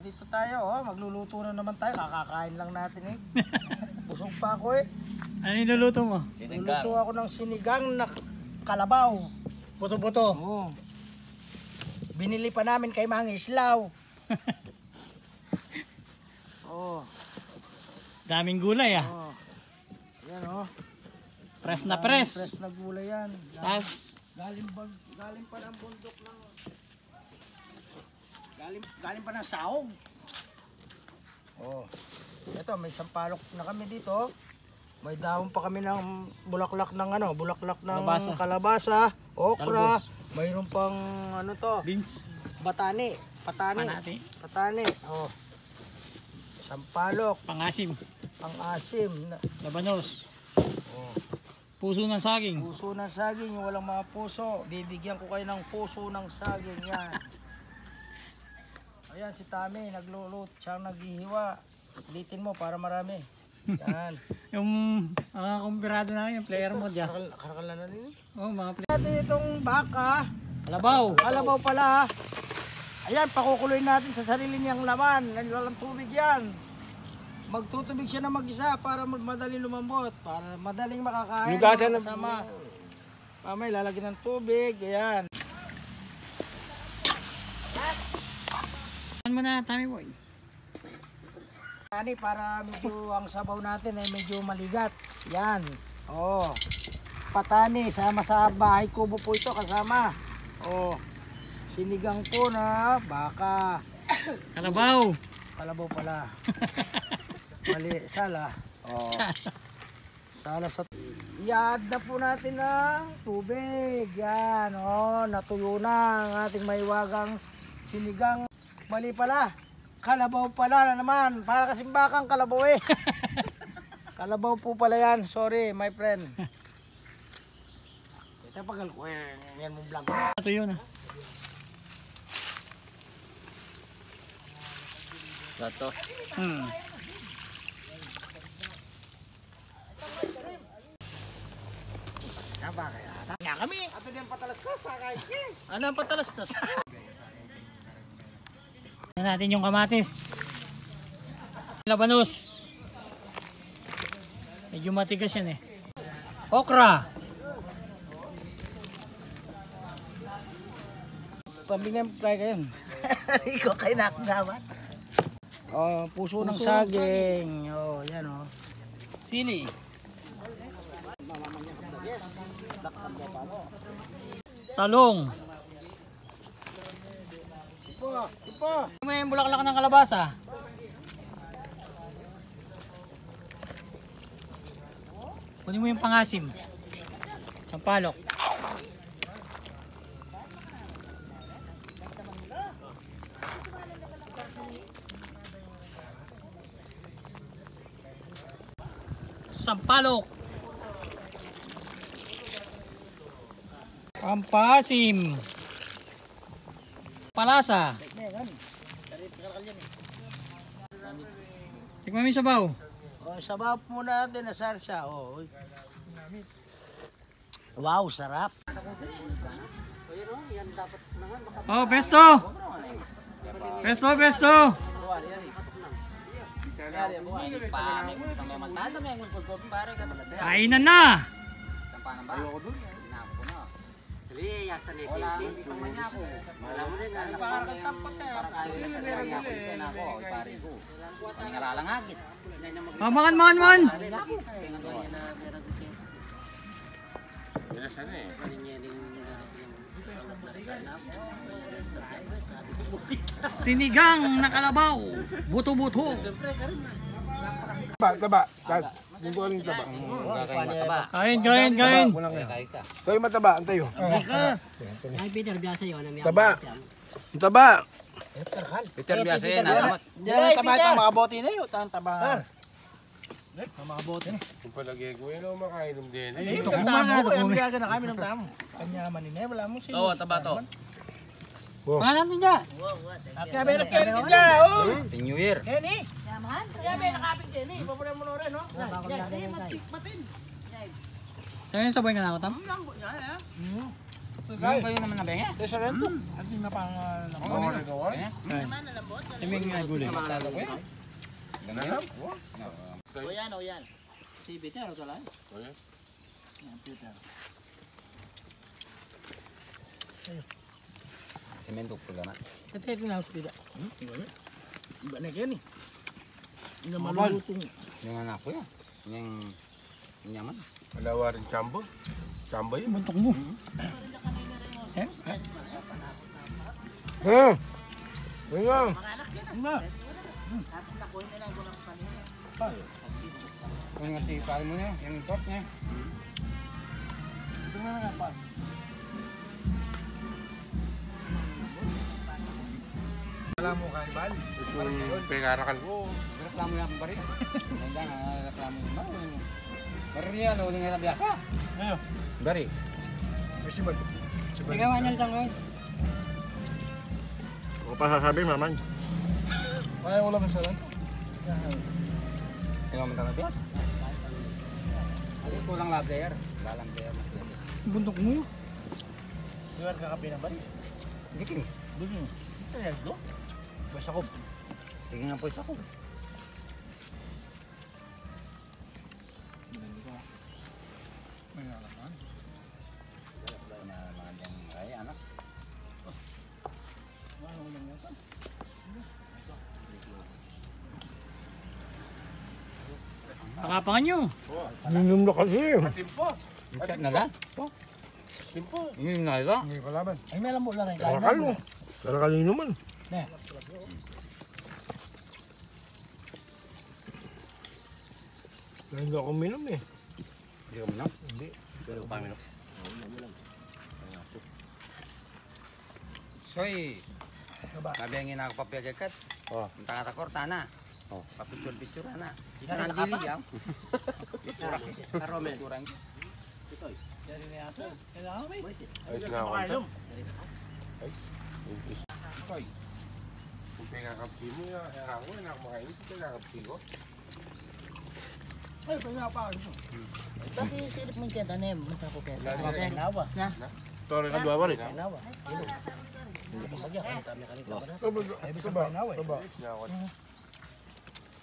Dito tayo, magluluto na naman tayo. Kakakain lang natin eh. Busog pa ako eh. Ano yung luluto mo? Luluto ako ng sinigang na kalabaw. Buto-buto. Oo. Binili pa namin kay Mang Islaw. Oh. Daming gulay ah. Oh. Yan oh. Press na press. Press na gulay yan. Tapos Galing pa ng bundok ng galing pa ng sahog. Oh. Ito may sampalok na kami dito. May dahon pa kami ng bulaklak ng kalabasa, okra, mayroon pang ano to? beans. Patani. Patani. Oh. Sampalok, Pangasim. pang-asim. Labanos. Oh. Puso ng saging. Puso ng saging, yung walang mga puso. Bibigyan ko kayo ng puso ng saging. Yan. Ayan si Tami, nagluluto. Siyang naghihiwa. Ulitin mo para marami. Yan. Yung mga kumpirado na yung player mo dyan. Karakal na rin. Oh, mga player. Natin itong baka. Kalabaw. Kalabaw pala. Ayan, pakukuloy natin sa sarili niyang laman. Walang tubig yan. Magtutubig siya na mag-isa para madaling lumambot. Para madaling makakain. Yung kasama. Mamay, lalagyan ng tubig. Ayan. Ano mo na, Tommy boy? Ani para medyo ang sabaw natin ay medyo maligat. Yan. Oh. Patani sama sa bahay kubo po ito kasama. Oh. Sinigang po na baka. Kalabaw. Kalabaw pala. Mali, sala. Oh. Sala sa i-add na po natin ng tubig. Yan, oh, natuyo na ang ating maiwagang sinigang. Mali pala. Kalabaw pala na naman. Para kasing bakang kalabaw eh. Kalabaw po pala yan. Sorry, my friend. Ito pagal ko yan mong vlog. Ito yun ah. Ito. Taba kaya. Nga kami. Ato din patalas ko sa kahit Ano ang patalastas? Tignan natin yung kamatis. Labanos. Medyo matigas yan eh. Okra. Pambingin kaya kayo. Ikaw kayo nakagawa. Oh, puso ng saging. Oh, yan oh. Sili. Talong. Ipo. May bulaklak ng kalabasa. Kunin mo yung pangasim. Sampalok. Sampalok. Pampasim. Palasa. Tikman mo yung sabaw. Oh, sabaw po natin na sarsa. Oh. Wow, sarap. Oh, pesto. Pesto. Kainan na. Makan. Sinigang na kalabaw. Buto-buto. Taba. Yung ko rin taba. Kain. Kayo mataba, antayo. Ay, Peter, biasa yun. Taba. Taba. Peter biasa yan. Diyan taba ito mga bote na yun. Taba. Mga bote. Kung palagay ko, yan ako makainom din. Ito kumana. Kaya na kami ng tamo. Kanyaman nila. Wala mo sino. Oo, taba to. Pangalan din dyan. Kaya may nakapit dyan. Happy New Year. Kenny. Kaya may nakapit Kenny. Ipapunan mo na rin, no? Sa'yo yung sabay ka na ako, Tam? Yung kayo naman na bengi? Sa rento. At di mapang... Oo, rin ako. Timing gulay. Ganyan? O yan. Si Peter, ito lang. Semento pula na. Ito na hospital. Iba na yan eh. Hindi na Mabal. malulutong. Yung anak ko yan. Yung nyaman. Alawa rin chambo. Chambo yun. Buntok mo. Eh? Ayun. Na. Kung nga si pare mo niya, yung top niya. Ito na nga pa. Alam mo kay Bal? Yung pengarakan ko. Reklamo niya akong bari. Ganda nga, reklamo niya. Bari niya, uling nga biasa. Ayo. Bari. Kasi Bal. Ikaw nga niyal tangay. Ano pa sasabihin, maman? Kaya wala ka sa rento. Ikaw man talaga biasa. Ay, kulang lager. Lalang lager mas lager. Buntok mo. Di ba kakapi na ba? Giting. Buntok mo. Ito yan, do? Basta ko. Tingin nga po isa ko. May nalaman. Na mga dyan, ay anak. Ano lang yata? Nakapangan nyo. Minum na kasi. Timpo na lang. Timpo. Yung na lang. Hindi palaban. Ay, may alam mo lang. Karakal mo. Karakal naman. Ne. Hindi ako minum eh. Hindi ko minum. Hindi. Pero ko pa minum. Soy, kabengin ako papel jacket. Oh. Entah kata kortana. Oh, papicur-picur na. Ikan ang dili ya. Karomel. Kurang. Dari na yata. Kailangan may. Ayos na ako. Soy. Kung pengakapsi mo, ako na ako makainis. Pengakapsi ko. Ay, pinapakain mo. Bakit silip mo kaya tanim? Mata ko kaya. Lagi na. Nawa. Tore ka dua balik. Nawa. Hindi pa kaya. Kami kanita ba na? Ay, bisa ba? Nawa. Ayos na ako.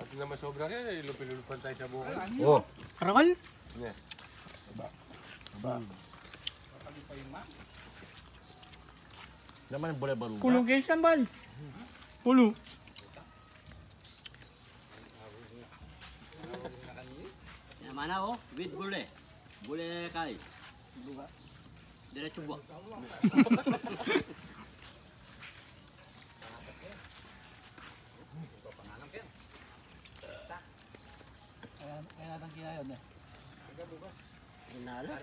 At naman sobra yan, ilupin-lupan tayo sa buhay. Oh, Karakal? Yes. Naman boleh baru. Pulong kayo sambal. Pulo. yang mana oh? With boleh. Boleh kali. Diretso buang. Kaya natin kinayon eh. Inala.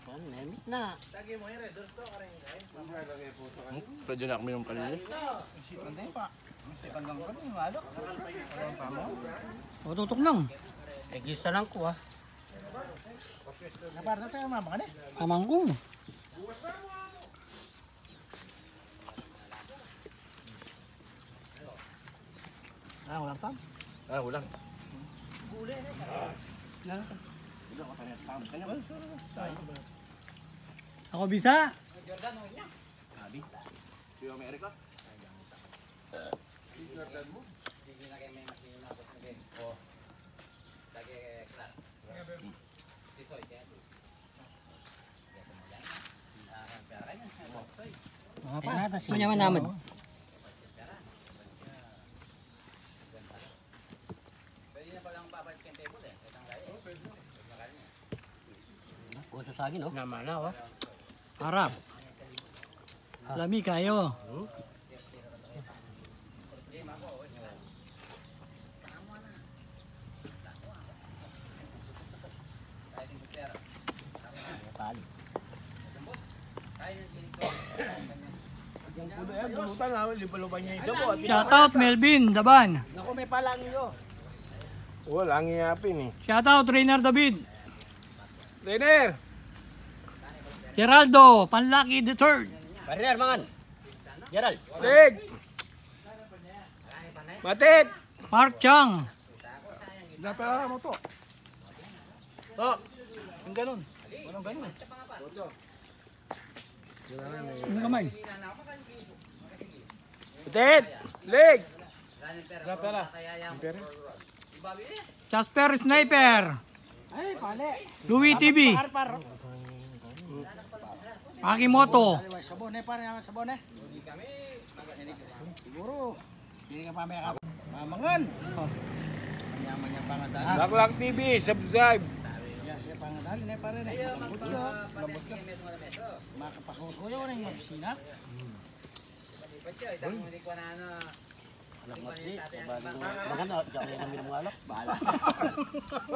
Pan, nemit na. Pwede na kami yung kanina. Sipan tayo pa. Sipan lang ka yung alok. O, tutok lang. Eh, gisa lang ko ah. Naparta sa'yo mama ka na. Amang ko. Ah, walang tam. Ah, ulang. Ako bisa. Mga pa. Manyaman naman. Puso sa akin, oh. Namala oh. Harap. Lami kayo. Bulutan na, lipalupan niya yung sabo. Shoutout Melvin Daban. Naku, may palangi yun. Wala, ang iyapin eh. Shoutout Trainer David. Trainer! Geraldo Panlaki III. Partner, mangan. Gerald. Matit! Matit! Mark Chang. Napera mo to. Oh, yung ganun. Walang ganun eh. Ano kamay? Putit! Leg! Jasper Sniper. Ay, pale. Louis TV. Akimoto. Sabon eh, pare. Sabon eh. Siguro. Hindi ka pa may mamangan. Yaman niya pangadali. Laklak TV, subscribe. Yes, siya pangadali na pare na. Lambot ka. Lambot ka. Makapasuko yun ang mabsina.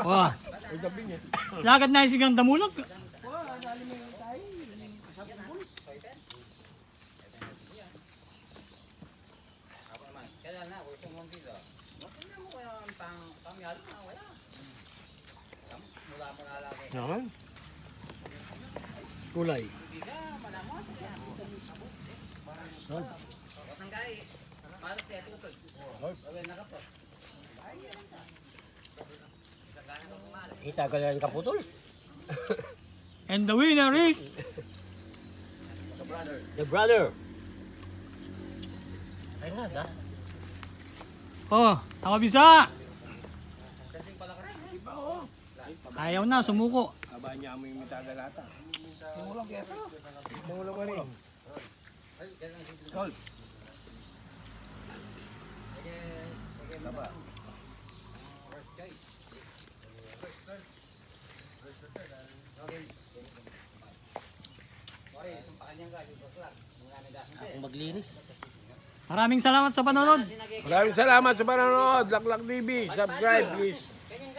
Oh. Lagad na yung sigang damulog. Naman. Kulay. Itagal yan kaputol. And the winner is... The brother. Oh, nakabisa. Ayaw na, sumuko. Aba niya mo yung mitagalata. Tumulong kaya ito. Tumulong ka rin. Maraming salamat sa panonood. Maraming salamat sa panonood. Laklak TV, subscribe please.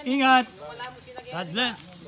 Ingat. God bless.